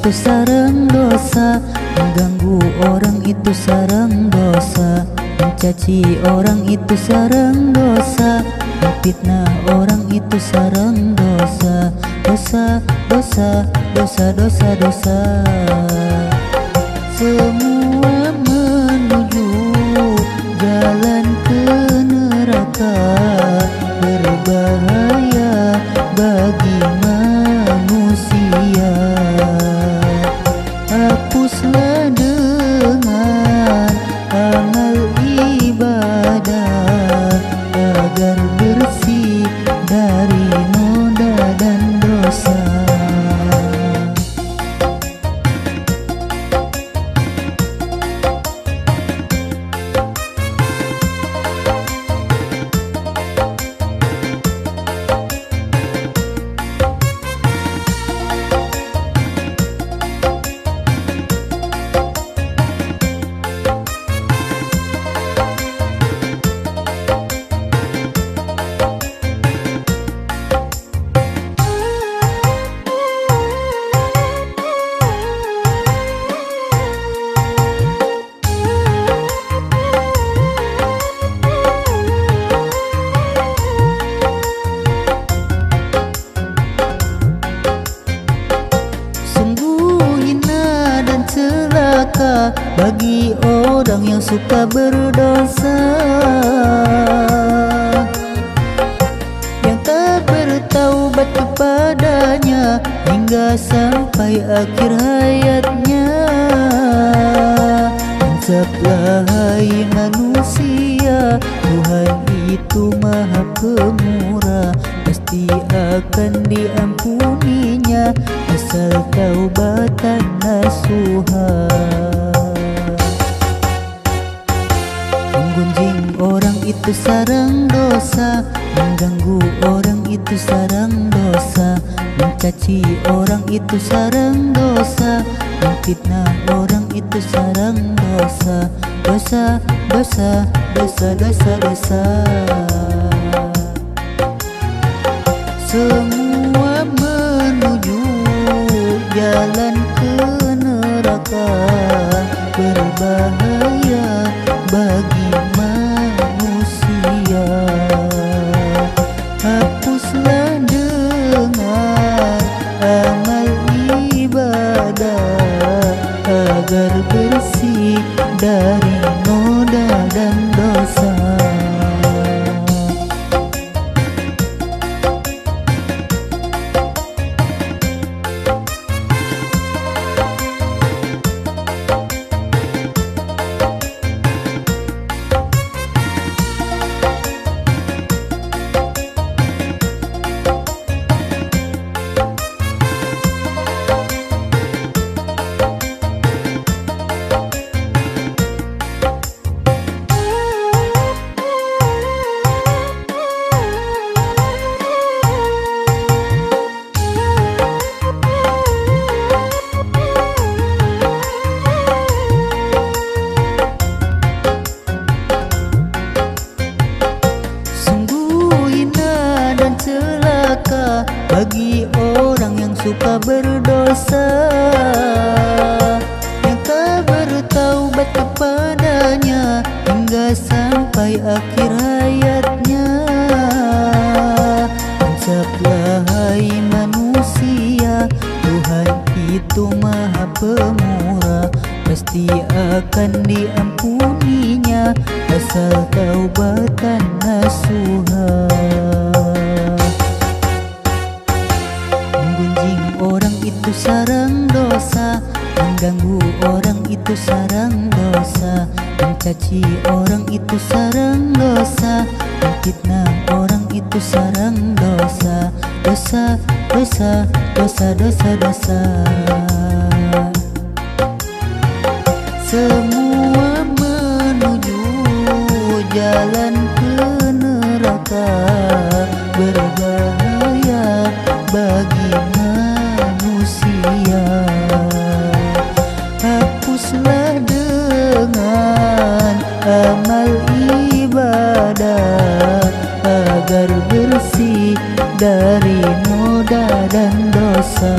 itu sareng dosa, mengganggu orang itu sareng dosa, mencaci orang itu sareng dosa, memfitnah orang itu sareng dosa. Dosa, dosa, dosa, dosa, dosa. Semua menuju jalan ke neraka, berbahaya bagi manusia. Hapuslah dengan amal ibadah agar bersih dari noda dan dosa. Bagi orang yang suka berdosa, yang tak bertaubat kepadanya hingga sampai akhir hayatnya. Insaflah hai manusia, Tuhan itu maha pemurah, pasti akan diampuninya asal taubatan nasuha. Menggunjing orang itu sareng dosa, mengganggu orang itu sareng dosa, mencaci orang itu sareng dosa, memfitnah orang itu sareng dosa. Dosa, dosa, dosa, dosa, dosa. Semua menuju jalan ke neraka, berbahaya bagi manusia. Hapuslah dengan amal ibadah agar bersih dari noda dan dosa. Bagi orang yang suka berdosa, yang tak bertaubat kepadanya hingga sampai akhir hayatnya. Insaflah hai manusia, Tuhan itu maha pemurah, pasti akan diampuninya asal taubatan nasuha. Orang itu sareng dosa, mengganggu orang itu sareng dosa, mencaci orang itu sareng dosa, memfitnah orang itu sareng dosa. Dosa, dosa, dosa, dosa, dosa. Semua menuju jalan ke neraka, berbahaya bagi manusia. Hapuslah dengan amal ibadah agar bersih dari noda dan dosa.